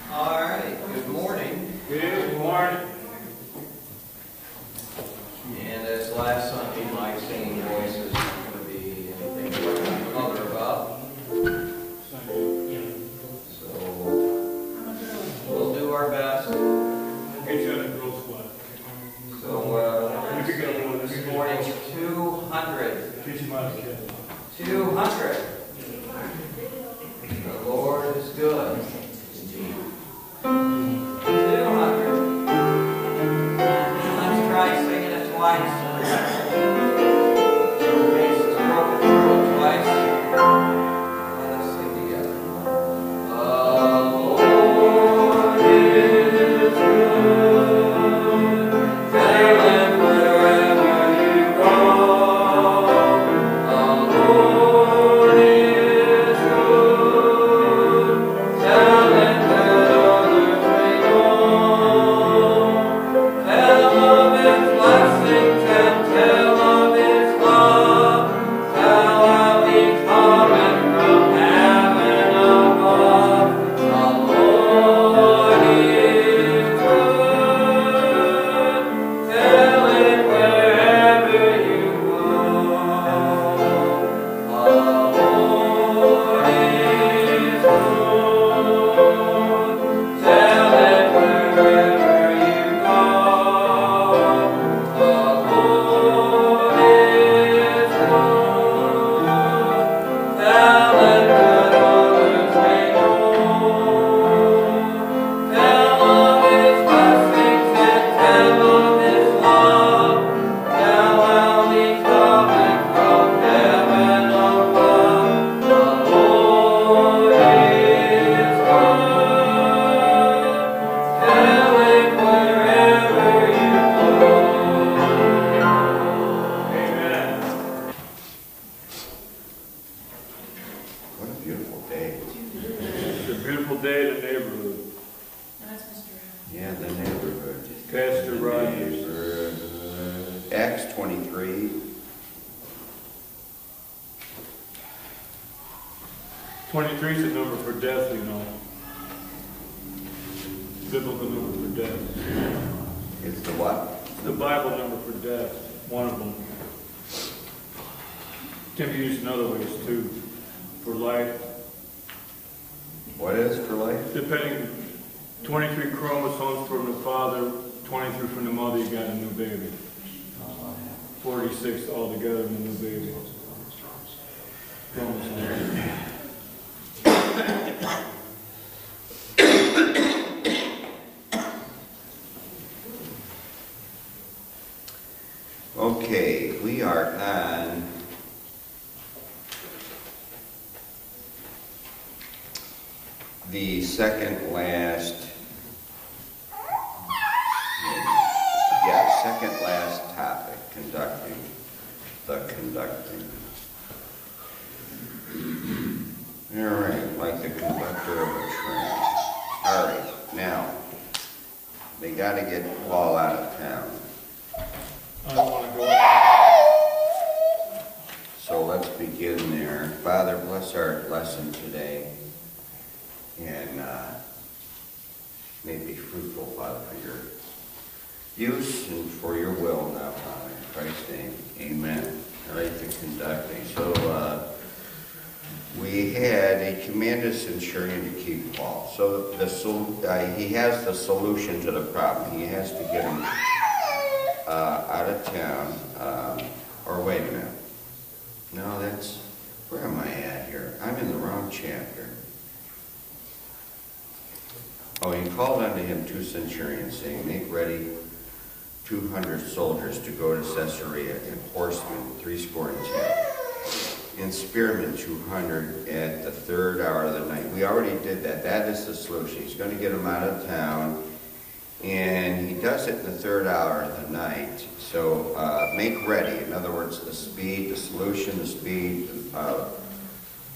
All right, good morning. Good morning. And as last Sunday, my singing voice is not going to be anything to bother about. So we'll do our best. Get you on a girl squad. So this morning, 200. Get you out of kid. 200. The Lord is good. 200. Let's try singing it twice. Bass is broken through twice. Let's sing together. The Lord is good. Tell it wherever you go. The Lord is good. Tell it that others may know. Tell of His blessings and tell of His love. Tell how He cometh from heaven above. The Lord is good. Tell it wherever you go. The Lord is good. Tell it wherever you go. The Lord is good. Tell it that others may know. Tell of His blessings and tell of His love. Tell how He cometh from heaven above. The Lord is good. Tell it wherever you go. Amen. What a beautiful day. It's a beautiful day in the neighborhood. That's Mr. Yeah, the neighborhood. Pastor Rogers. Neighborhood. Acts 23. 23 is the number for death, you know. Biblical number for death. It's the what? The Bible number for death. One of them. Can be used in other ways too. For life. What is for life? Depending, 23 chromosomes from the father, 23 from the mother, you got a new baby. 46 altogether in the new baby. Chromosomes. Okay, we are on the second last topic, conducting. All right, like the conductor of a train. All right, now, they got to get Paul out of town. I don't want to go out. So let's begin there. Father, bless our lesson today. And may it be fruitful, Father, for your use and for your will now, Father. In Christ's name, amen. All right, the conducting. So we had a commanded centurion to keep Paul. So he has the solution to the problem. He has to get him out of town. Or wait a minute. No, that's... Where am I at here? I'm in the wrong chapter. Oh, he called unto him 2 centurions, saying, make ready 200 soldiers to go to Caesarea, and horsemen 70, and spearmen 200 at the 3rd hour of the night. We already did that. That is the solution. He's going to get them out of town, and he does it in the 3rd hour of the night. So make ready. In other words, the speed, the solution, the speed.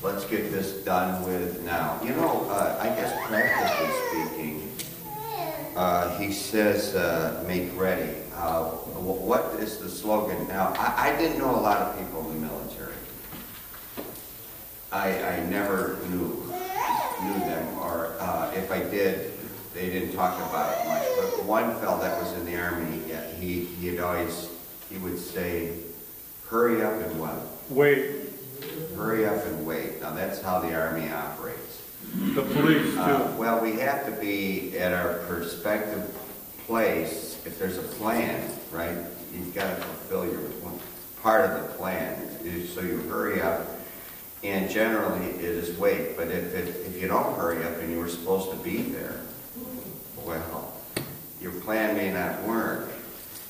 Let's get this done with now. You know, I guess practically speaking, he says, make ready. What is the slogan now? I didn't know a lot of people in the military. I never knew them, or if I did, they didn't talk about it much, but one fellow that was in the Army, he would say, hurry up and what? Wait, Hurry up and wait. Now that's how the Army operates. the police too. Well, we have to be at our perspective place. If there's a plan, right, you've got to fulfill your part of the plan. So you hurry up, and generally it is wait. But if you don't hurry up and you were supposed to be there, well, your plan may not work.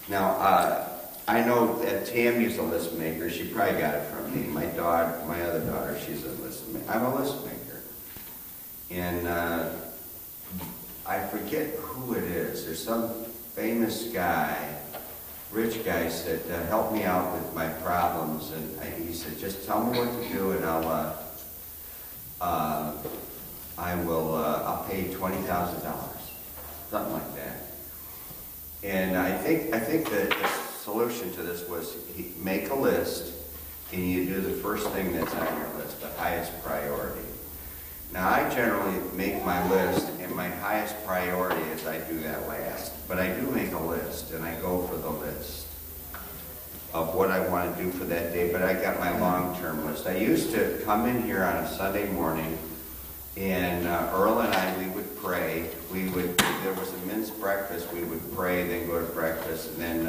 Now, I know that Tammy's a list maker. She probably got it from me. My other daughter, she's a list maker. I'm a list maker. And I forget who it is. There's some famous guy, rich guy, said, help me out with my problems. And he said, just tell me what to do and I'll pay $20,000. Something like that. And I think the solution to this was make a list and you do the first thing that's on your list, the highest priority. Now I generally make my list and my highest priority is I do that last. But I do make a list and I go for the list of what I want to do for that day, but I got my long-term list. I used to come in here on a Sunday morning and Earl and I, we would pray. There was a men's breakfast, we would pray, then go to breakfast, and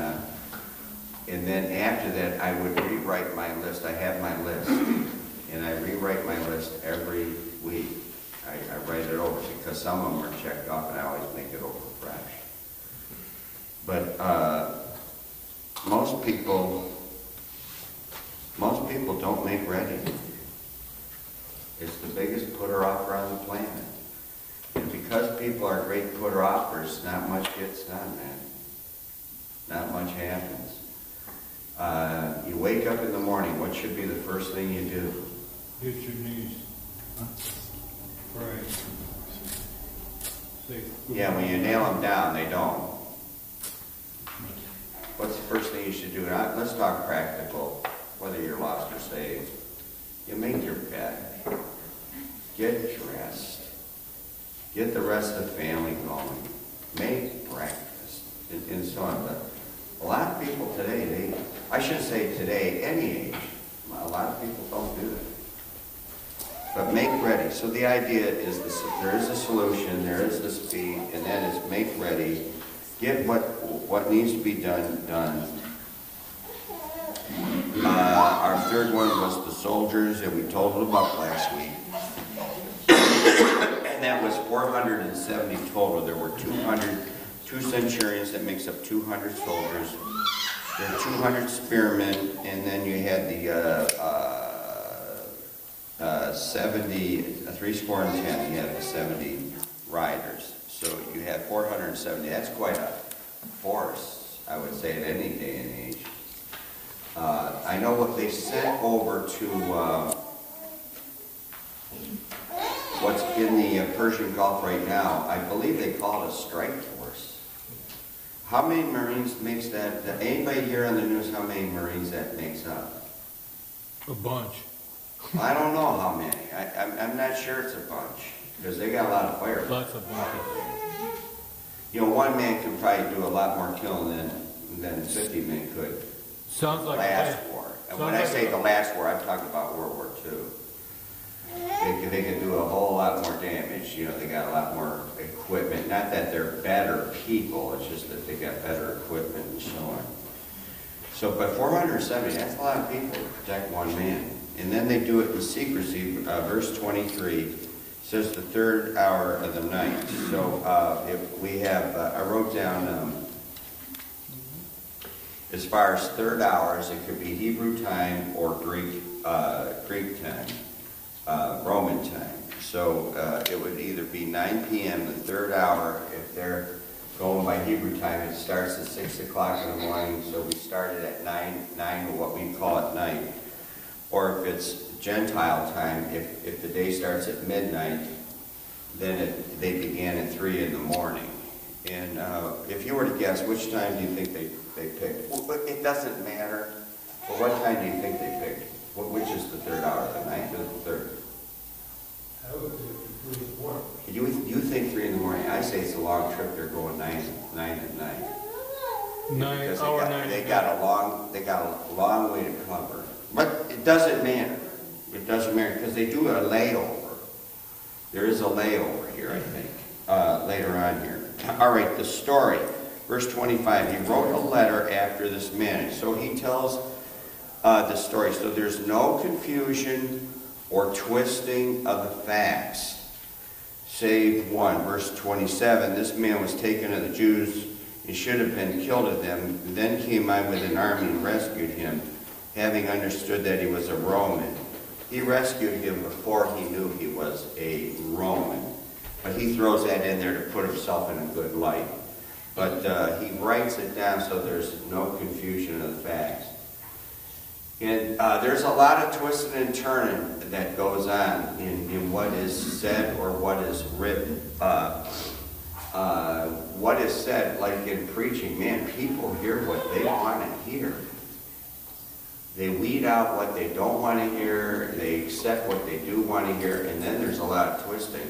then after that I would rewrite my list. I have my list, and I rewrite my list every week. I write it over because some of them are checked off and I always make it over fresh. But most people don't make ready. It's the biggest putter-offer on the planet. And because people are great putter-offers, not much gets done, man. Not much happens. You wake up in the morning, what should be the first thing you do? Hit your knees. Pray. Say, Yeah, when you nail them down, they don't. What's the first thing you should do? Let's talk practical, whether you're lost or saved. You make your bed. Get dressed. Get the rest of the family going. Make breakfast, and so on. But a lot of people today, I should say today, any age, a lot of people don't do that. But make ready. So the idea is there is a solution, there is the speed, and that is make ready. Get what needs to be done. Our third one was the soldiers, and we told them about last week. And that was 470 total. There were 2 centurions, that makes up 200 soldiers. There were 200 spearmen, and then you had the 70, 70, you had the 70 riders. So you had 470. That's quite a force, I would say, at any day and age. I know what they sent over to what's in the Persian Gulf right now. I believe they call it a strike force. How many Marines makes that? Anybody here on the news how many Marines that makes up? a bunch. I don't know how many. I'm not sure it's a bunch because they got a lot of firepower. Lots of bunches. You know, one man could probably do a lot more killing than 50 men could. Sounds like Last war. And when I sounds say like the last war, I'm talking about World War II. They could do a whole lot more damage. You know, they got a lot more equipment. Not that they're better people, it's just that they got better equipment and so on. So, but 470, that's a lot of people to protect one man. And then they do it in secrecy. Verse 23 says the third hour of the night. So if we have, I wrote down, as far as third hours, it could be Hebrew time or Greek time, Roman time. So it would either be 9 p.m., the third hour. If they're going by Hebrew time, it starts at 6 o'clock in the morning. So we started at 9 or what we call at night. Or if it's Gentile time, if the day starts at midnight, then they began at 3 in the morning. And if you were to guess, which time do you think they picked? Well, it doesn't matter. But what time do you think they picked? Which is the third hour, the ninth or the third? I would say 3 or 4. You think 3 in the morning? I say it's a long trip. They're going nine at night. Because Hour 9. they got a long way to cover. But it doesn't matter. It doesn't matter because they do a layover. There is a layover here, I think, later on here. All right, the story. Verse 25, he wrote a letter after this manner. So he tells the story. So there's no confusion or twisting of the facts. Save one. Verse 27, this man was taken of the Jews and should have been killed of them. Then came I with an army and rescued him, having understood that he was a Roman. He rescued him before he knew he was a Roman. But he throws that in there to put himself in a good light. But he writes it down so there's no confusion of the facts. And there's a lot of twisting and turning that goes on in what is said or what is written. What is said, like in preaching, man, people hear what they want to hear. They weed out what they don't want to hear. They accept what they do want to hear. And then there's a lot of twisting.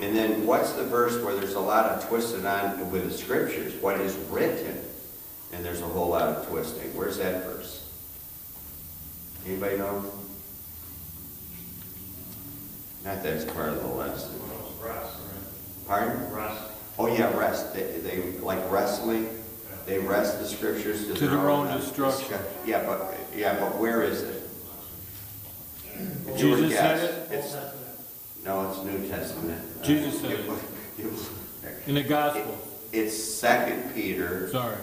And then what's the verse where there's a lot of twisting on with the scriptures? What is written? And there's a whole lot of twisting. Where's that verse? Anybody know? Not that it's part of the lesson. Pardon? Rest. Oh yeah, rest. They like wrestling. They wrest the scriptures to their own destruction. Yeah, but where is it? If you were to Jesus said guess, No, it's New Testament. Jesus said it. In the gospel. It's 2 Peter Sorry.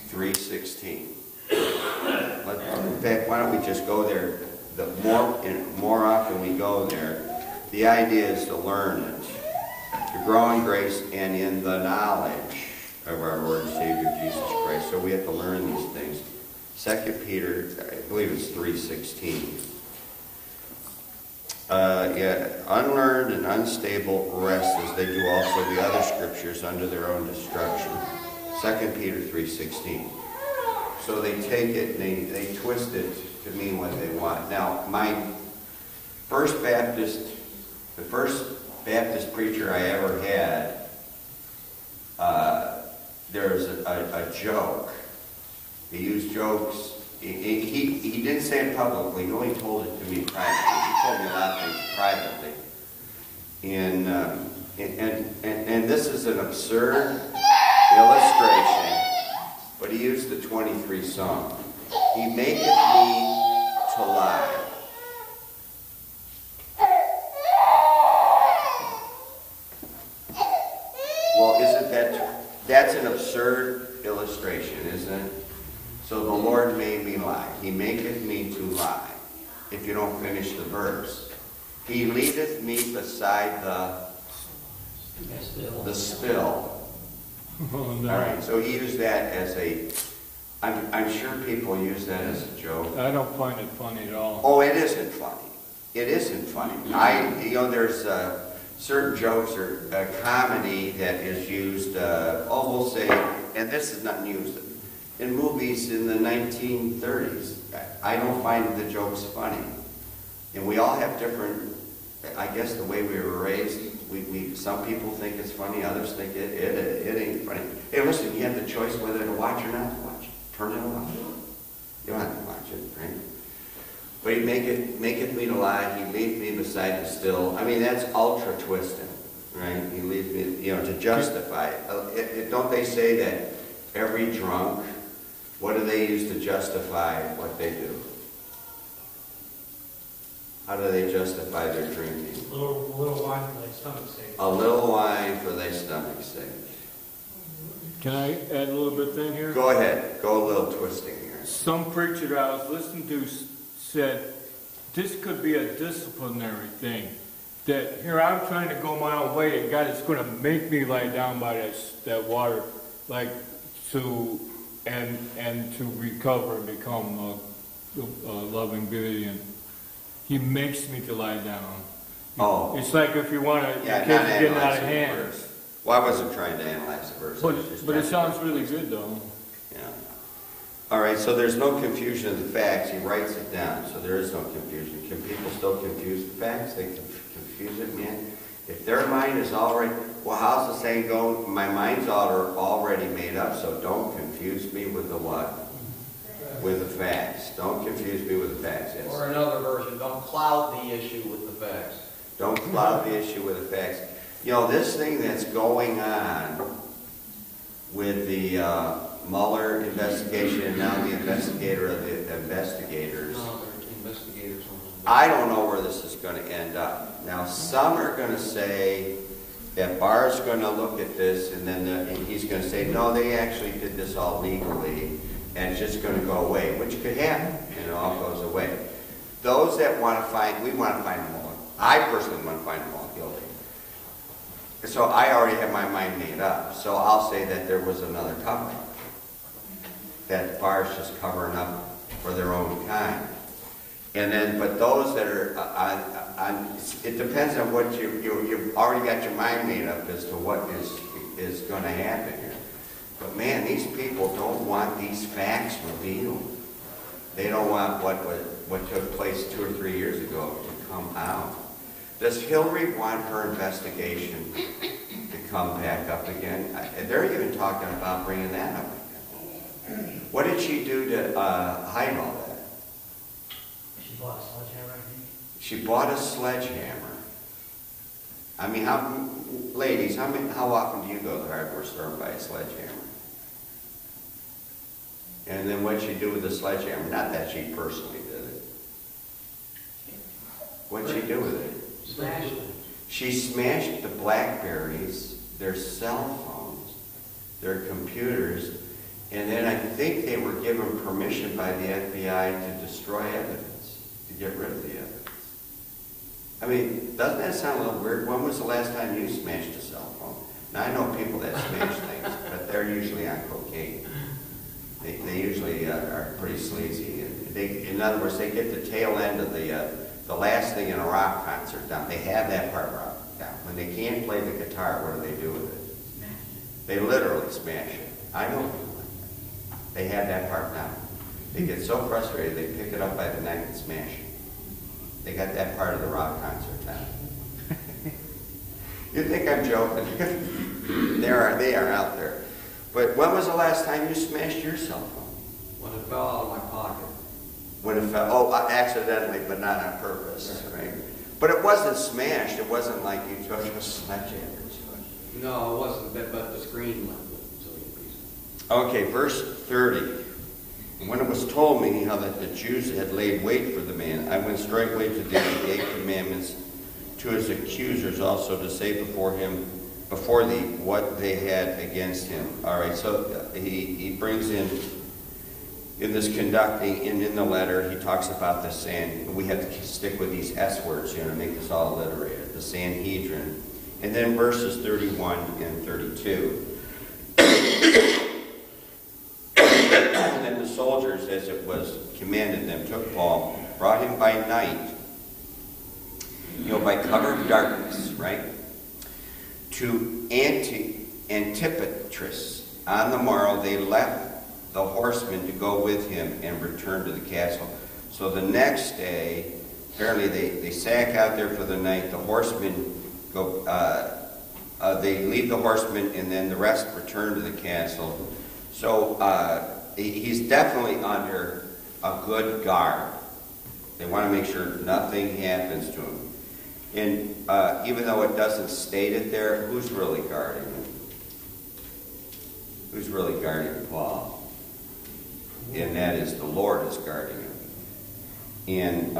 3:16. In fact, why don't we just go there? The more often we go there, the idea is to learn it, to grow in grace and in the knowledge of our Lord and Savior Jesus Christ. So we have to learn these things. 2 Peter, I believe it's 3:16. Unlearned and unstable rest as they do also the other scriptures under their own destruction. 2 Peter 3:16. So they take it and they twist it to mean what they want. Now, the first Baptist preacher I ever had, there was a joke. He used jokes. He didn't say it publicly. He only told it to me privately. He told me a lot of things privately. And this is an absurd illustration, but he used the 23 song. He maketh me to lie. Well, isn't that's an absurd illustration, isn't it? So the Lord made me lie. He maketh me to lie. If you don't finish the verse. He leadeth me beside the spill. Oh, no. All right, so he used that as I'm sure people use that as a joke. I don't find it funny at all. Oh, it isn't funny. It isn't funny. There's certain jokes or comedy that is used, we'll say, and this is not used, in movies in the 1930s. I don't find the jokes funny. And we all have different, I guess the way we were raised, some people think it's funny, others think it ain't funny. Hey, listen, you have the choice whether to watch or not to watch. Turn it off. You don't have to watch it, right? But he maketh me to lie, he leads me beside the still. I mean, that's ultra twisting, right? He leads me, to justify it. Don't they say that every drunk, what do they use to justify what they do? How do they justify their drinking? A little wine for their stomach's sake. A little wine for their stomach's sake. Can I add a little bit thing here? Go ahead. Go a little twisting here. Some preacher that I was listening to said this could be a disciplinary thing. That here I'm trying to go my own way, and God is going to make me lie down by that water, like to recover and become a loving billion. He makes me to lie down. Oh. It's like if you want to, Yeah, your not kids are getting out of analyzing the hand. verse. Well, I wasn't trying to analyze the verse. I was just But it trying sounds to- really good though. Yeah. All right, so there's no confusion of the facts. He writes it down, so there is no confusion. Can people still confuse the facts? They confuse it, man. If their mind is already, well, how's the saying go? My mind's already made up, so don't confuse me with the what? With the facts. Don't confuse me with the facts, yes. Or another version, don't cloud the issue with the facts. Don't cloud the issue with the facts. You know, this thing that's going on with the Mueller investigation and now the investigator of the investigators, No, they're investigators on I don't know where this is going to end up. Now, some are going to say that Barr's going to look at this and then and he's going to say, no, they actually did this all legally and it's just going to go away, which could happen, and it all goes away. Those that want to find, we want to find them all. I personally want to find them all guilty. So I already have my mind made up. So I'll say that there was another cover-up. That Barr's just covering up for their own kind. And then, but those that are it depends on what you've already got your mind made up as to what is going to happen here. But man, these people don't want these facts revealed. They don't want what took place 2 or 3 years ago to come out. Does Hillary want her investigation to come back up again? They're even talking about bringing that up again. What did she do to hide all that? She bought a sledgehammer, I think. She bought a sledgehammer. I mean, ladies, how often do you go to the hardware store and buy a sledgehammer? And then what'd she do with the sledgehammer? Not that she personally did it. What'd she do with it? Smashed it. She smashed the BlackBerries, their cell phones, their computers, and then I think they were given permission by the FBI to destroy evidence, to get rid of the evidence. I mean, doesn't that sound a little weird? When was the last time you smashed a cell phone? Now, I know people that smash things, but they're usually on cocaine. They usually are pretty sleazy. In other words, they get the tail end of the last thing in a rock concert down. They have that part down. When they can't play the guitar, what do they do with it? They literally smash it. I know people like that. They have that part down. They get so frustrated, they pick it up by the neck and smash it. They got that part of the rock concert down. You think I'm joking? They are out there. But when was the last time you smashed your cell phone? When it fell out of my pocket. When it fell, accidentally, but not on purpose, right? But it wasn't smashed. It wasn't like you took a sledgehammer to it. No, it wasn't, but the screen went with it, so you piece. Okay, verse 30. When it was told me how that the Jews had laid wait for the man, I went straightway to thee and gave commandments to his accusers also to say before thee what they had against him. All right, so he brings in this conducting, and in the letter, he talks about the we have to stick with these S words, to make this all alliterated, the Sanhedrin. And then verses 31 and 32. And then the soldiers, as it was commanded them, took Paul, brought him by night, by cover of darkness, right, to Antipatris. On the morrow they left the horsemen to go with him and return to the castle. So the next day, apparently they sack out there for the night. The horsemen go, they leave the horsemen, and then the rest return to the castle. So he's definitely under a good guard. They want to make sure nothing happens to him. And even though it doesn't state it there, who's really guarding him? Who's really guarding Paul? And that is the Lord is guarding him. And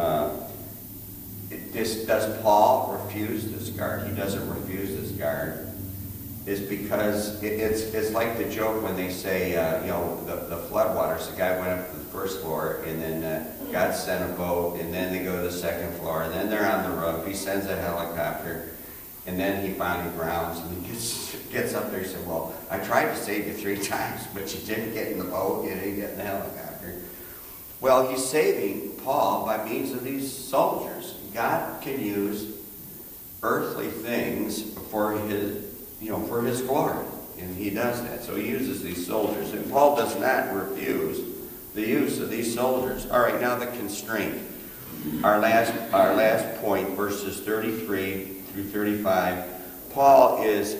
does Paul refuse this guard? He doesn't refuse this guard. It's because it's like the joke when they say, the floodwaters, the guy went up to the first floor, and then God sent a boat, and then they go to the second floor, and then they're on the roof. He sends a helicopter, and then he finally grounds, and he gets up there and says, well, I tried to save you 3 times, but you didn't get in the boat, you didn't get in the helicopter. Well, he's saving Paul by means of these soldiers. God can use earthly things for his glory, and he does that. So he uses these soldiers, and Paul does not refuse the use of these soldiers. All right, now the constraint. Our last point, verses 33 through 35. Paul is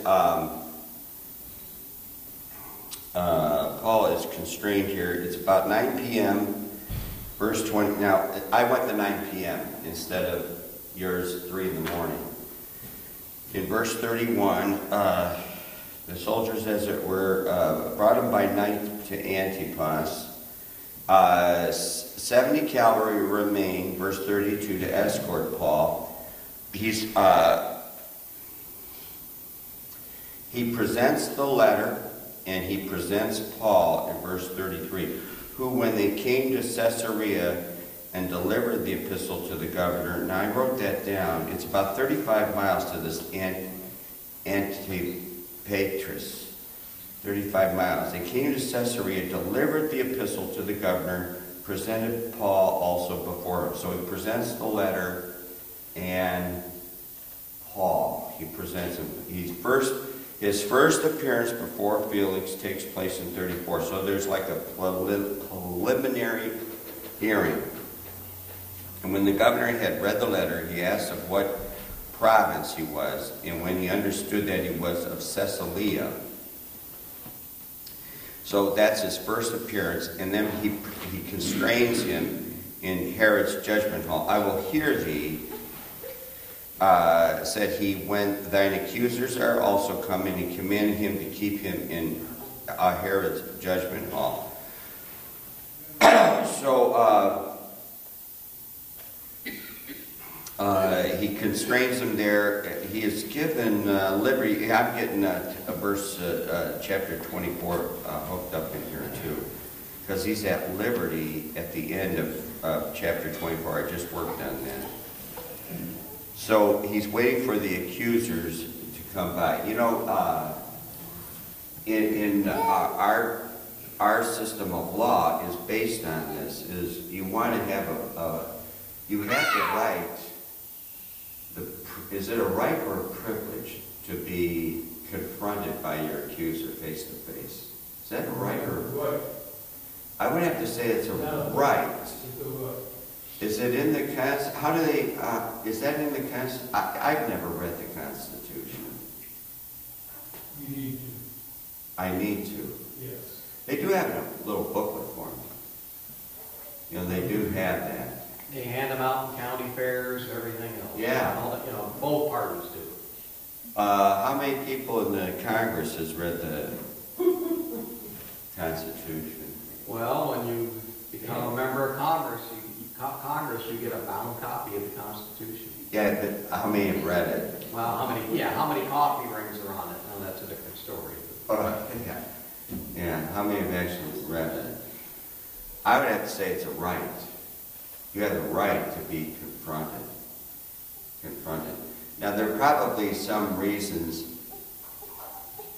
constrained here. It's about 9 p.m., verse 20. Now, I went to 9 p.m. instead of yours 3 in the morning. In verse 31, the soldiers, as it were, brought him by night to Antipas. 70 cavalry remain, verse 32, to escort Paul. He presents the letter, and he presents Paul in verse 33, who, when they came to Caesarea and delivered the epistle to the governor, and I wrote that down, it's about 35 miles to this Antipatris. 35 miles. They came to Caesarea, delivered the epistle to the governor, presented Paul also before him. So he presents the letter and Paul. He presents him. His first appearance before Felix takes place in 34. So there's like a preliminary hearing. And when the governor had read the letter, he asked of what province he was, and when he understood that he was of Caesarea. So that's his first appearance, and then he constrains him in Herod's judgment hall. I will hear thee, said he, when thine accusers are also come, and he commanded him to keep him in Herod's judgment hall. He constrains him there. He is given liberty. I'm getting chapter 24 hooked up in here too, because he's at liberty at the end of chapter 24. I just worked on that. So he's waiting for the accusers to come by. You know, in our system of law is based on this. Is you want to have you have the right. Is it a right or a privilege to be confronted by your accuser face to face? Is that a right or a privilege? I would have to say it's a right. Is it in the Constitution? How do they, is that in the Constitution? I've never read the Constitution. You need to. I need to. Yes. They do have a little booklet for me. You know, they do have that. They hand them out in county fairs, everything else. Yeah. All that, both parties do. How many people in the Congress has read the Constitution? Well, when you become a member of Congress, you get a bound copy of the Constitution. Yeah, but how many have read it? Well, how many coffee rings are on it? Now that's a different story. Yeah, how many have actually read it? I would have to say it's a right. You have the right to be confronted. Now, there are probably some reasons,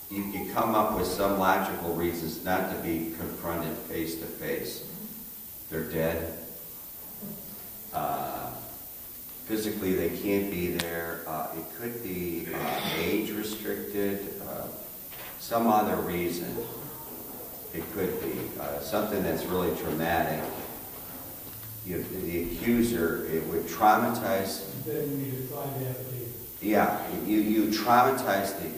you come up with some logical reasons not to be confronted face to face. They're dead. Physically, they can't be there. It could be age restricted, some other reason. It could be something that's really traumatic. The accuser, it would traumatize. Then you need to find that later. Yeah, you traumatize the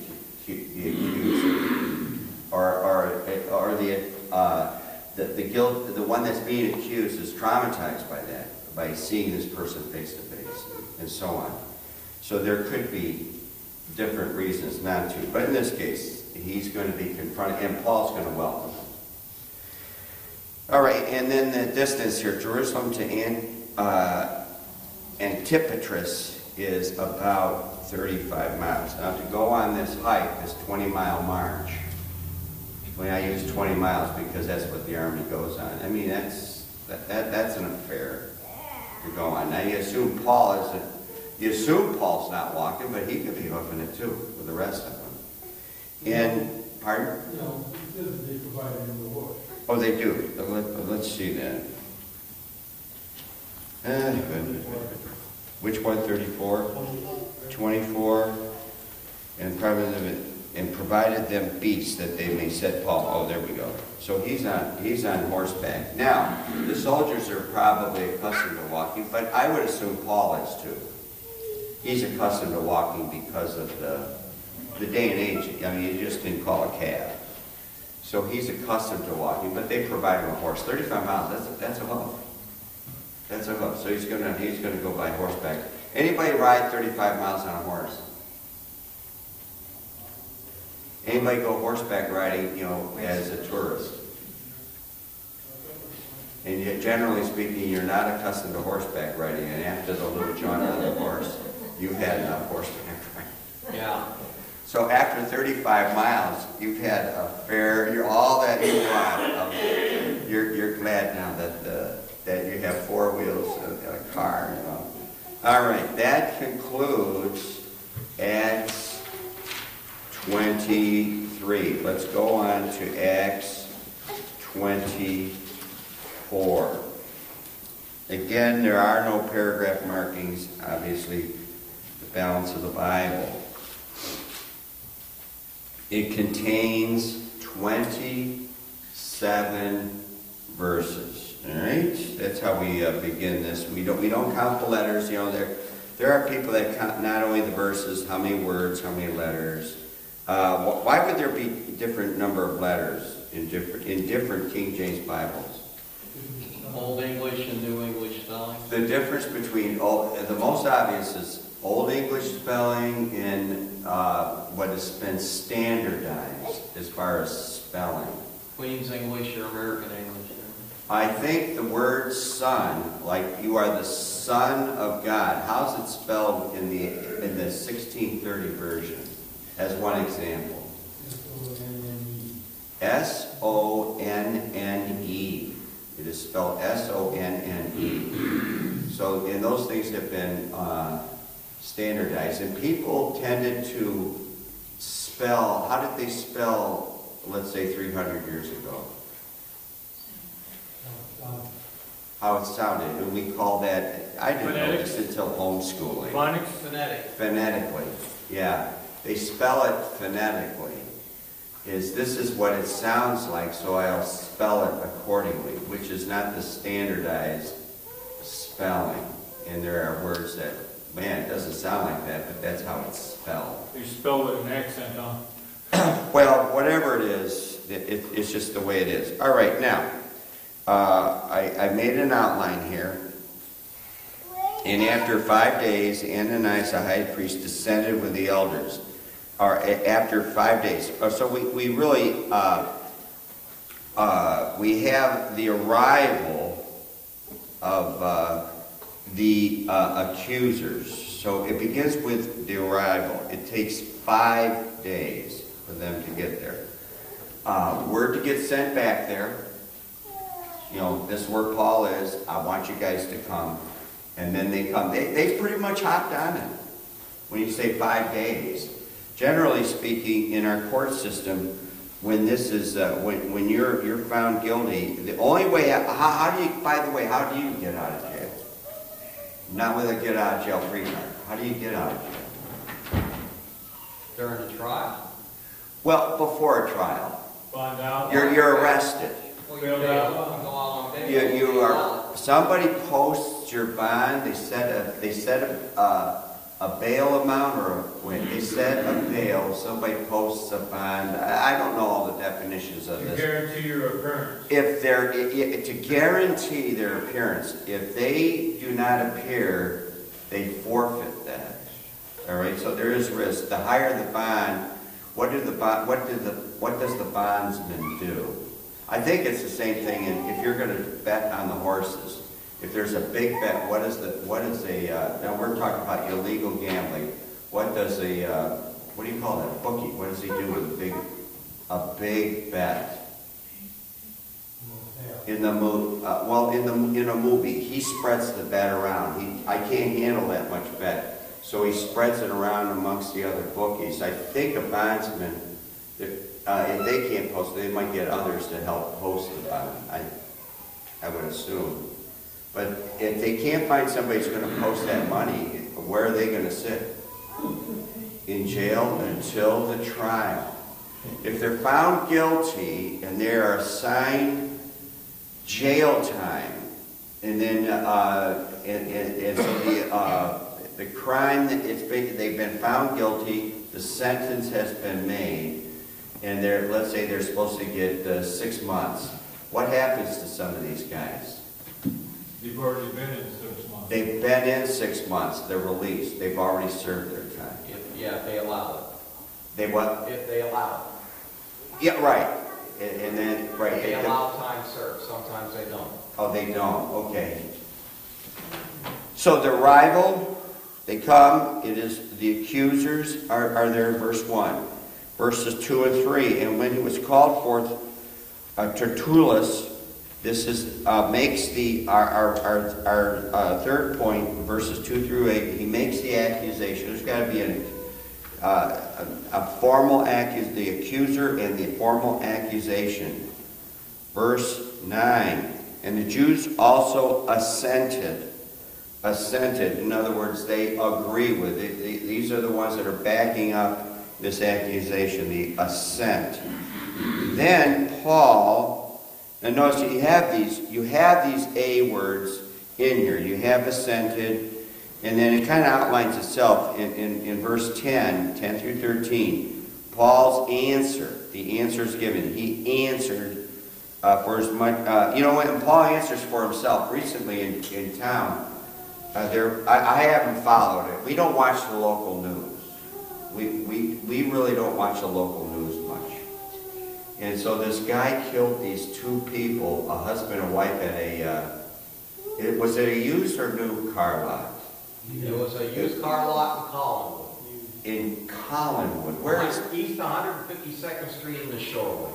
accuser, or the guilt. The one that's being accused is traumatized by that, by seeing this person face to face, and so on. So there could be different reasons not to, but in this case, he's going to be confronted, and Paul's going to welcome him. All right, and then the distance here, Jerusalem to Antipatris is about 35 miles. Now, to go on this hike, this 20-mile march, I use 20 miles because that's what the Army goes on. I mean, that's an affair to go on. Now, you assume Paul's not walking, but he could be hoofing it too with the rest of them. And, pardon? No, it says they provided in the war. Oh, they do. Let's see that. Which one? 34? 24. And provided them beasts that they may set Paul. Oh, there we go. So he's on horseback. Now, the soldiers are probably accustomed to walking, but I would assume Paul is too. he's accustomed to walking because of the day and age. I mean, you just didn't call a cab. So he's accustomed to walking, but they provide him a horse. 35 miles, that's a hoof. That's a hoof. So he's gonna go by horseback. Anybody ride 35 miles on a horse? Anybody go horseback riding, you know, as a tourist? And yet, generally speaking, you're not accustomed to horseback riding, and after the little jaunt on the horse, you've had enough horseback riding. Yeah. So after 35 miles, you've had a fair, you're all that you want. You're glad now that you have four wheels and a car. You know. All right, that concludes Acts 23. Let's go on to Acts 24. Again, there are no paragraph markings, obviously, the balance of the Bible. It contains 27 verses. All right, that's how we begin this. We don't count the letters. You know, there are people that count not only the verses, how many words, how many letters. Why would there be different number of letters in different King James Bibles? Old English and New English spelling. The difference between the most obvious is Old English spelling and what has been standardized as far as spelling. Queen's English or American English. I think the word son, like you are the Son of God, how's it spelled in the 1630 version? As one example. S-O-N-N-E. It is spelled S-O-N-N-E. So, and those things have been standardized. And people tended to spell, how did they spell, let's say, 300 years ago? How it sounded. And we call that, I didn't know this until homeschooling. Phonics? Phonetic. Phonetically, yeah. They spell it phonetically. This is what it sounds like, so I'll spell it accordingly, which is not the standardized spelling. And there are words that, man, it doesn't sound like that, but that's how it's spelled. You spell with an accent, huh? Well, whatever it is, it's just the way it is. All right, now, I made an outline here. And after 5 days, Ananias the high priest descended with the elders. Or after 5 days. So we really, we have the arrival of the accusers. So it begins with the arrival. It takes 5 days for them to get there. Word to get sent back there. You know, this is where Paul is. I want you guys to come. And then they come. They pretty much hopped on it. When you say 5 days. Generally speaking, in our court system, when this is when you're found guilty, the only way how do you, by the way, how do you get out of jail? Not with a get out of jail free card. How do you get out of jail? During a trial. Well, before a trial, Find out. you're arrested. Well, you go out on bail. You are. Somebody posts your bond. They set a bail amount, or when they set a bail, somebody posts a bond. I don't know all the definitions of To this. guarantee your appearance. If they're to guarantee their appearance, if they do not appear, they forfeit that. All right. So there is risk. The higher the bond, what does the bondsman do? I think it's the same thing. If you're going to bet on the horses. If there's a big bet, now we're talking about illegal gambling. What do you call that? Bookie. What does he do with a big bet? In a movie, he spreads the bet around. I can't handle that much bet, so he spreads it around amongst the other bookies. I think a bondsman, if they can't post it, they might get others to help post the bond. I would assume. But if they can't find somebody who's going to post that money, where are they going to sit? In jail until the trial. If they're found guilty and they are assigned jail time, and then so the crime, they've been found guilty, the sentence has been made, and let's say they're supposed to get 6 months. What happens to some of these guys? They've already been in 6 months. They've been in 6 months, they're released, they've already served their time. If they allow it. They what? If they allow Yeah, right. And then, it. right. They allow time served, sometimes they don't. Oh, they don't, okay. So the rival, they come, it is the accusers are there in verse 1. Verses 2 and 3, and when he was called forth, Tertullus, this is makes our third point, verses 2 through 8. He makes the accusation. There's got to be a formal accusation, the accuser and the formal accusation. Verse 9, and the Jews also assented. In other words, they agree with it. These are the ones that are backing up this accusation, the assent. Then Paul, and notice you have these A words in here. You have assented, and then it kind of outlines itself in verse 10 through 13. Paul's answer, the answer is given. He answered for as much, when Paul answers for himself recently in town, I haven't followed it. We don't watch the local news. We really don't watch the local news much. And so this guy killed these 2 people, a husband and wife, at was it a used or new car lot? It was a used car lot in Collinwood. In Collinwood. Where is East 152nd Street in the Shoreway.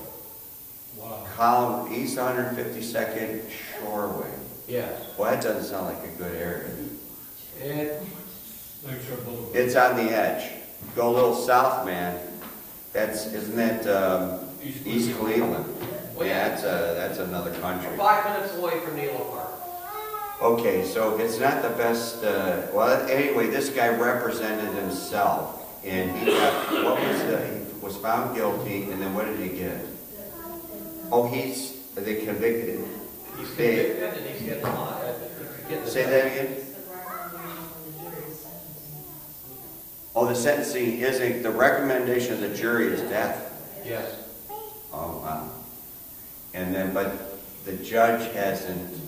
Wow. East 152nd Shoreway? Yes. Well, that doesn't sound like a good area. Lakeshore Boulevard. It's on the edge. Go a little south, man. Isn't that East Cleveland? Well, Yeah, yeah. that's another country. 5 minutes away from Needle Park. Okay, so it's not the best. Well, anyway, this guy represented himself, and he was found guilty, and then what did he get? Oh, they convicted him. He's convicted and he's getting Say that again. Oh, the sentencing isn't, the recommendation of the jury is death. Yes. Oh, wow. And then, but the judge hasn't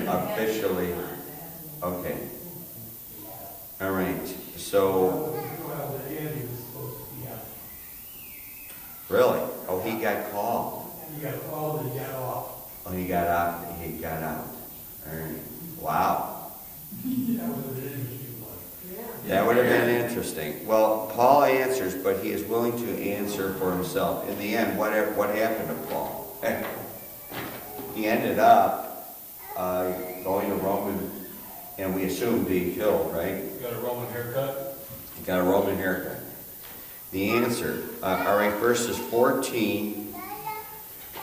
officially, okay. All right, so, really? Oh, he got called. You got called and you got off. Oh, he got out. All right. Wow. That was an interesting one. That would have been interesting. Well, Paul answers, but he is willing to answer for himself. In the end, what happened to Paul? He ended up going to Rome, and we assume being killed, right? Got a Roman haircut? He got a Roman haircut. The answer, all right, verses 14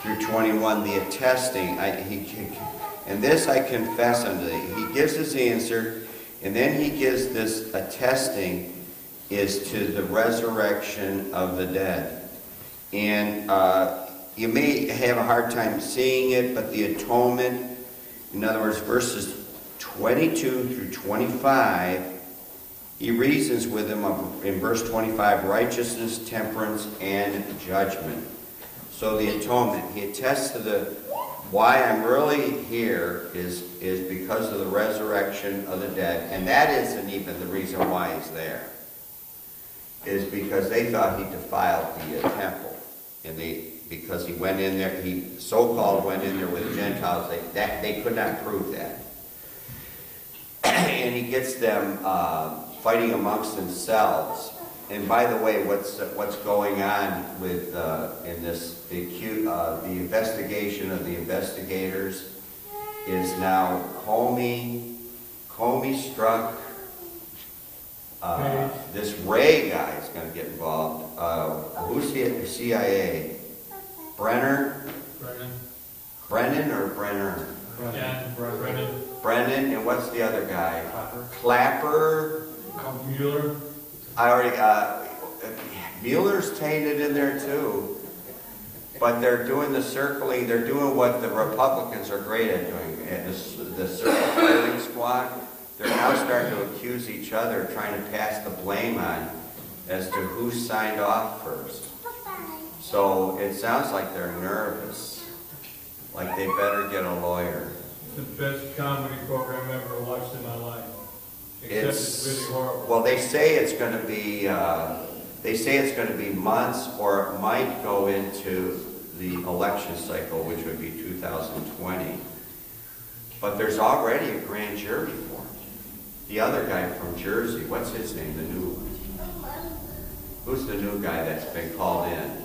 through 21, the attesting. And this I confess unto thee. He gives his answer, and then he gives this attesting is to the resurrection of the dead. And you may have a hard time seeing it, but the atonement, in other words, verses 22 through 25, he reasons with him in verse 25, righteousness, temperance, and judgment. So the atonement, he attests to why I'm really here is because of the resurrection of the dead. And that isn't even the reason why he's there. Is because they thought he defiled the temple. And because he went in there, he so-called went in there with Gentiles, they could not prove that. And he gets them fighting amongst themselves. And by the way, what's going on with in this the investigation of the investigators is now Comey struck. This Ray guy is going to get involved. Who's the CIA? Brennan or Brenner? Brennan, and what's the other guy? Clapper. Mueller. I already Mueller's tainted in there too. But they're doing the circling. They're doing what the Republicans are great at doing. The circle firing squad. they're now starting to accuse each other, trying to pass the blame on as to who signed off first. So it sounds like they're nervous, like they better get a lawyer. It's the best comedy program I've ever watched in my life. Except it's really horrible. Well, they say it's going to be months, or it might go into the election cycle, which would be 2020. But there's already a grand jury for it. The other guy from Jersey, what's his name, the new one? Who's the new guy that's been called in?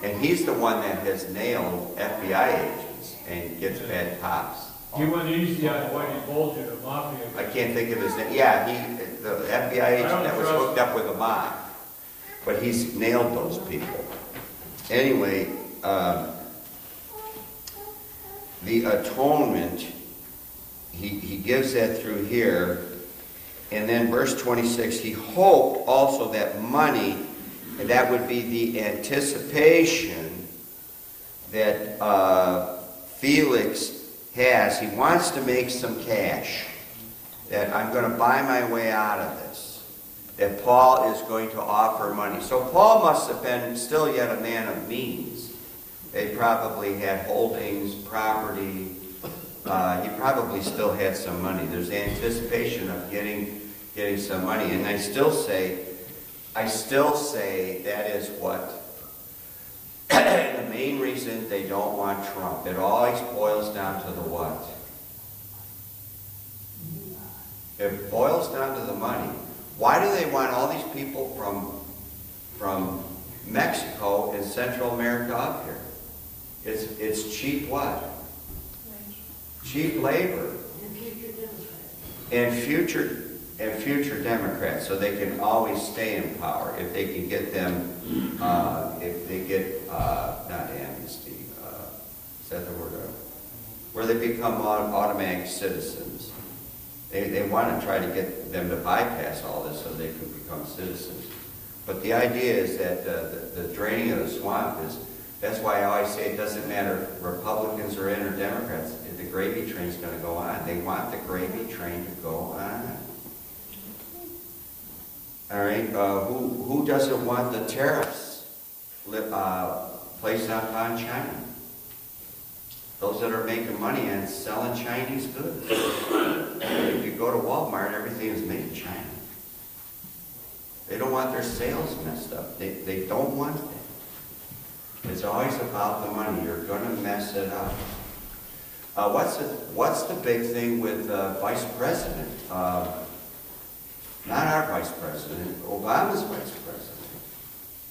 And he's the one that has nailed FBI agents and gets bad cops. He went easy on Whitey Bulger, the mafia. I can't think of his name. Yeah, the FBI agent that was hooked up with the mob. But he's nailed those people. Anyway, the atonement, he gives that through here. And then verse 26, he hoped also that money, and that would be the anticipation that Felix has. He wants to make some cash. That I'm going to buy my way out of this. That Paul is going to offer money. So Paul must have been still yet a man of means. They probably had holdings, property. He probably still had some money. There's anticipation of getting some money. And I still say that is what the main reason they don't want Trump. It always boils down to the what? It boils down to the money. Why do they want all these people from Mexico and Central America up here? It's cheap what? Cheap labor. And future Democrats, so they can always stay in power if they can get them, if they get, not amnesty, is that the word? Where they become automatic citizens. They want to try to get them to bypass all this so they can become citizens. But the idea is that the draining of the swamp is, that's why I always say it doesn't matter if Republicans are in or Democrats, the gravy train's going to go on. They want the gravy train to go on. All right, who doesn't want the tariffs placed upon China? Those that are making money and selling Chinese goods. If you go to Walmart, everything is made in China. They don't want their sales messed up. They don't want that. It's always about the money. You're going to mess it up. What's the big thing with Vice President? Not our Vice President, Obama's Vice President.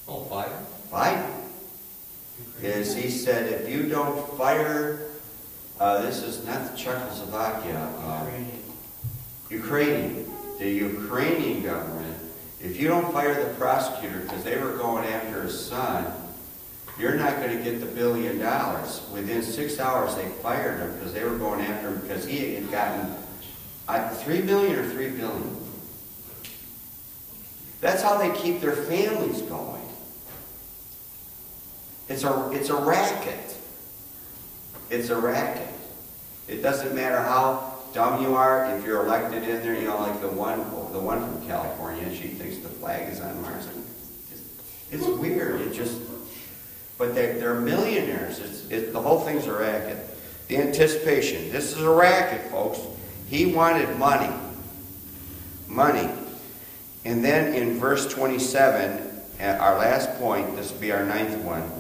Oh, Biden? Biden. Is he said, if you don't fire, this is not Czechoslovakia, Ukrainian. The Ukrainian government, if you don't fire the prosecutor because they were going after his son, you're not going to get the $1 billion. Within 6 hours, they fired him because they were going after him because he had gotten $3 million or $3 billion. That's how they keep their families going. It's a racket. It's a racket. It doesn't matter how dumb you are. If you're elected in there, like the one from California, she thinks the flag is on Mars. It's weird. But they're millionaires. The whole thing's a racket. The anticipation. This is a racket, folks. He wanted money. Money. And then in verse 27, at our last point, this will be our 9th one.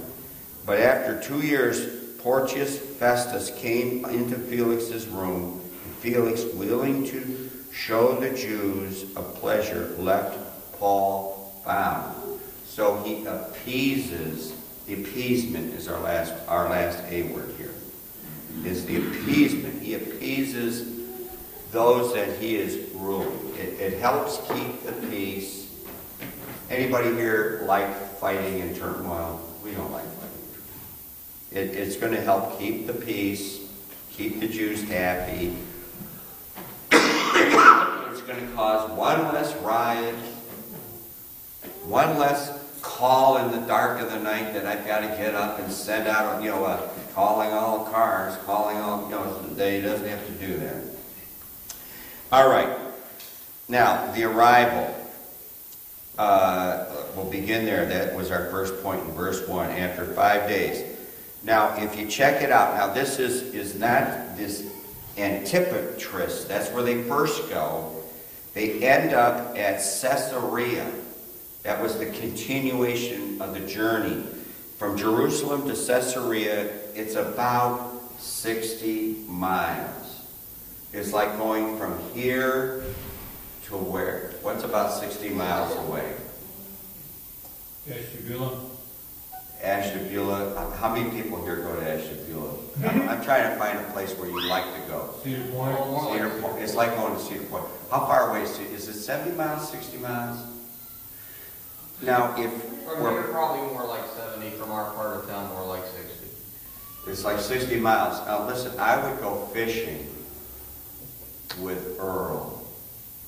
But after 2 years, Porcius Festus came into Felix's room, and Felix, willing to show the Jews a pleasure, left Paul bound. So he appeases. The appeasement is our last A word here. Is the appeasement. He appeases those that he is ruling. It helps keep the peace. Anybody here like fighting and turmoil? We don't like fighting. It's going to help keep the peace, keep the Jews happy. It's going to cause one less riot, one less call in the dark of the night that I've got to get up and send out, calling all cars, calling all, they doesn't have to do that. All right. Now, the arrival. We'll begin there. That was our first point in verse 1, after 5 days. Now, if you check it out, now this is not this Antipatris. That's where they first go. They end up at Caesarea. That was the continuation of the journey. From Jerusalem to Caesarea, it's about 60 miles. It's like going from here to where? What's about 60 miles away? Ashtabula. Ashtabula. How many people here go to Ashtabula? I'm trying to find a place where you'd like to go. Cedar Point. Cedar Point. It's like going to Cedar Point. How far away is it? 70 miles, 60 miles? Now, if From here, probably more like 70. From our part of town, more like 60. it's like 60 miles. Now, listen, I would go fishing with Earl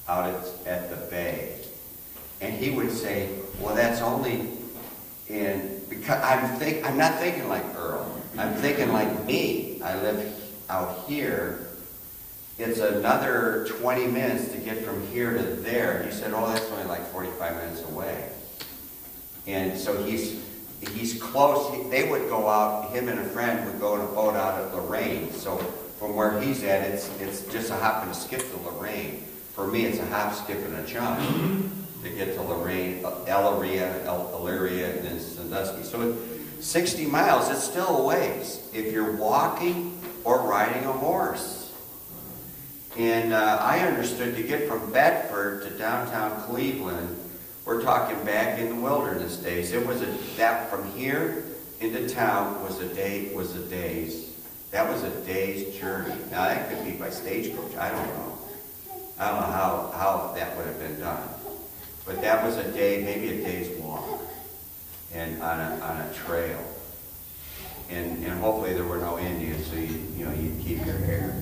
out at the bay. And he would say, well, that's only because I'm not thinking like Earl. I'm thinking like me. I live out here. It's another 20 minutes to get from here to there. And he said, oh, that's only like 45 minutes away. And so he's close. They would go out, him and a friend would go in a boat out at Lorraine. So from where he's at, it's just a hop and a skip to Lorraine. For me, it's a hop, skip, and a jump to get to Lorraine, Elyria, and then Sandusky. So 60 miles, it's still a ways if you're walking or riding a horse. And I understood to get from Bedford to downtown Cleveland, we're talking back in the wilderness days. It was that from here into town was a day's journey. Now that could be by stagecoach. I don't know how that would have been done. But that was a day, maybe a day's walk, and on a trail. And hopefully there were no Indians, so you keep your hair.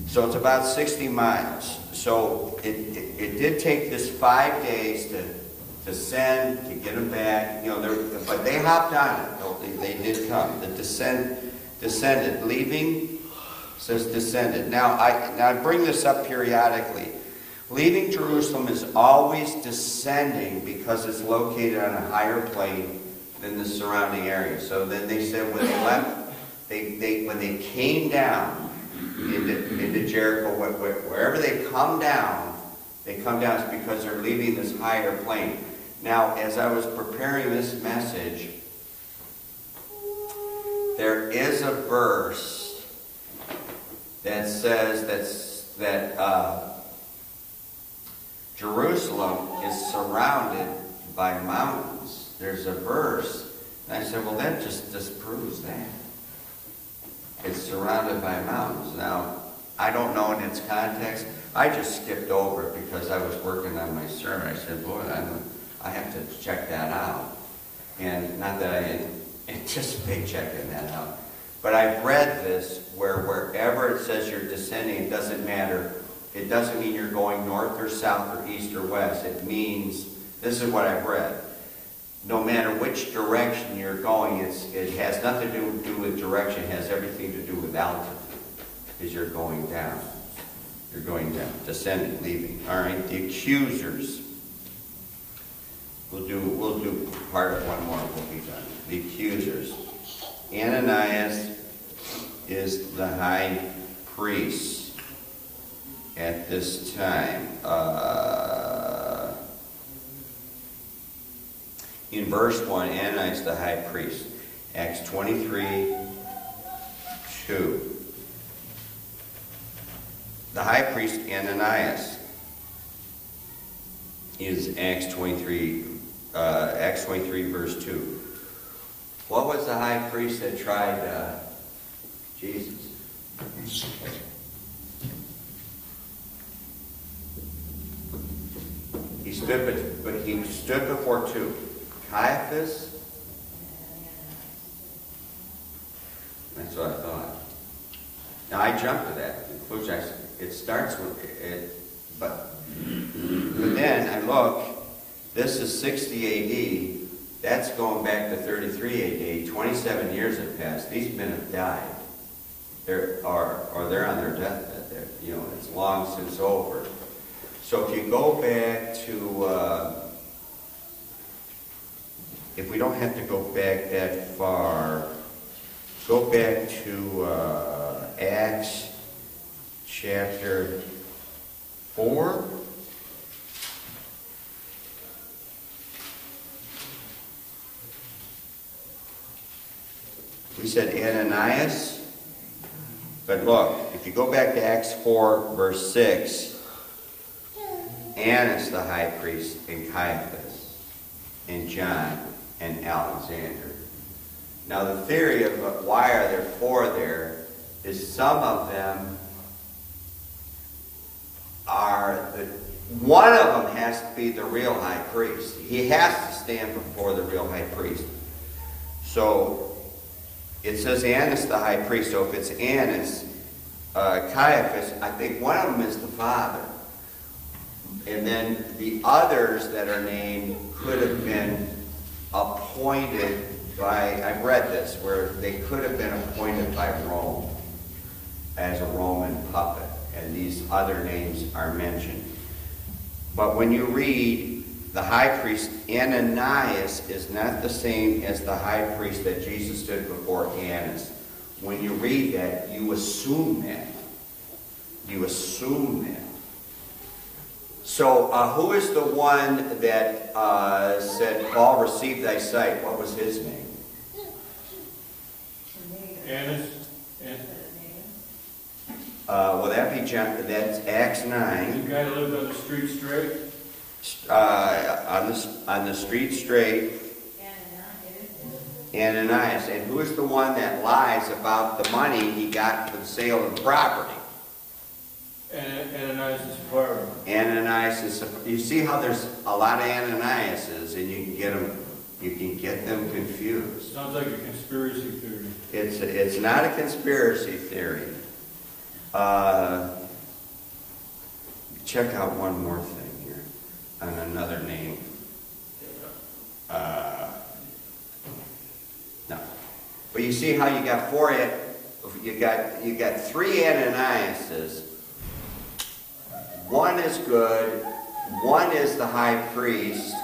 So it's about 60 miles. So it did take this 5 days to send, to get them back. But they hopped on it. They did come. The descended, leaving says descended. Now I bring this up periodically. Leaving Jerusalem is always descending because it's located on a higher plane than the surrounding area. So then they said when they left, when they came down into Jericho, wherever they come down is because they're leaving this higher plane. Now, as I was preparing this message, there is a verse that says that Jerusalem is surrounded by mountains. There's a verse. And I said, well, that just disproves that. It's surrounded by mountains. Now, I don't know in its context. I just skipped over it because I was working on my sermon. I said, boy, I have to check that out. And not that I anticipate checking that out. But I've read this where wherever it says you're descending, it doesn't matter. It doesn't mean you're going north or south or east or west. It means, this is what I've read, no matter which direction you're going, it has nothing to do with direction. It has everything to do with altitude, because you're going down. You're going down, descending, leaving. All right, the accusers. We'll do part of one more and we'll be done. The accusers. Ananias is the high priest at this time. In verse 1, Ananias the high priest. Acts 23, 2. The high priest Ananias is Acts 23 verse 2. What was the high priest that tried Jesus? He stood before two. Caiaphas. That's what I thought. Now I jumped to that conclusion. It starts with it, but then I look. This is 60 A.D. That's going back to 33 A.D. 27 years have passed. These men have died. they're on their deathbed. You know, it's long since over. So if you go back to, if we don't have to go back that far, go back to Acts chapter 4. We said Ananias. But look, if you go back to Acts 4, verse 6, Annas the high priest, and Caiaphas, and John, and Alexander. Now the theory of why are there 4 there is some of them one of them has to be the real high priest. He has to stand before the real high priest. So it says Annas the high priest, so if it's Annas, Caiaphas, I think one of them is the father. And then the others that are named could have been appointed by, I've read this, where they could have been appointed by Rome as a Roman puppet. And these other names are mentioned. But when you read the high priest, Ananias is not the same as the high priest that Jesus stood before Annas. When you read that, you assume that. You assume that. So, who is the one that said, Paul, receive thy sight? What was his name? Annas. Well, that'd be John. That's Acts 9. The guy that lived on the street straight? On the street straight. Ananias. And who is the one that lies about the money he got for the sale of the property? Ananias is part of him. Ananias is. You see how there's a lot of Ananiases, and you can get them confused. Sounds like a conspiracy theory. It's not a conspiracy theory. Check out one more thing here on another name. No, but you see how you got 4. You got 3 Ananiases. One is good. One is the high priest.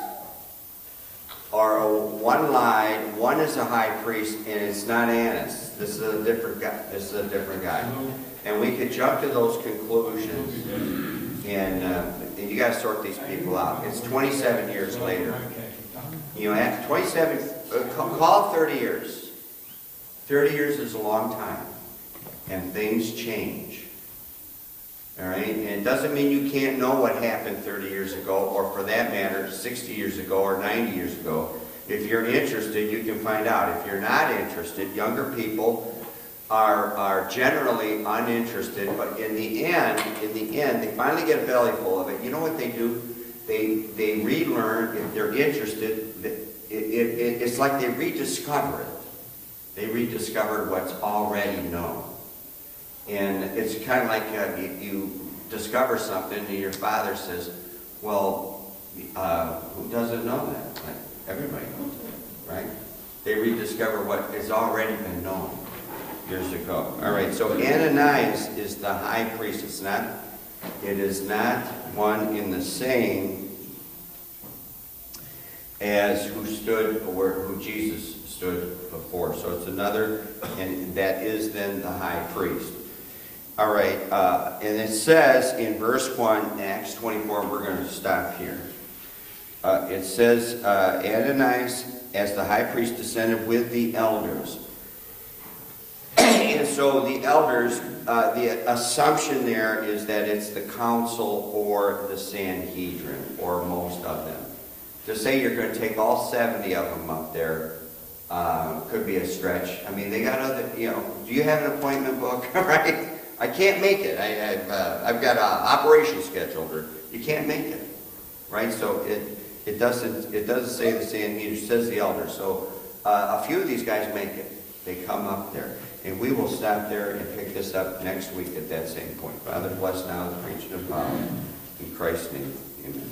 Or one lied. One is a high priest, and it's not Annas. This is a different guy. This is a different guy. And we could jump to those conclusions, and you got to sort these people out. It's 27 years later. You know, after 27, call it 30 years. 30 years is a long time, and things change. All right, and it doesn't mean you can't know what happened 30 years ago, or for that matter, 60 years ago or 90 years ago. If you're interested, you can find out. If you're not interested, younger people are generally uninterested, but in the end, they finally get a belly full of it. You know what they do? They relearn. If they're interested, it's like they rediscover it. They rediscover what's already known. And it's kind of like you discover something and your father says, well, who doesn't know that? Like, everybody knows it, right? They rediscover what has already been known years ago. All right, so Ananias is the high priest. It is not one in the same as who Jesus stood before. So it's another, and that is then the high priest. All right, and it says in verse 1, Acts 24, we're going to stop here. It says, Ananias, as the high priest, descended with the elders. And so the elders, the assumption there is that it's the council or the Sanhedrin, or most of them. To say you're going to take all 70 of them up there could be a stretch. I mean, they got other, do you have an appointment book? Right? I can't make it. I've got an operation scheduled, or you can't make it. Right? So it doesn't say the Sanhedrin, it says the elders. So a few of these guys make it. They come up there. And we will stop there and pick this up next week at that same point. Father, bless now the preaching of power. In Christ's name, amen.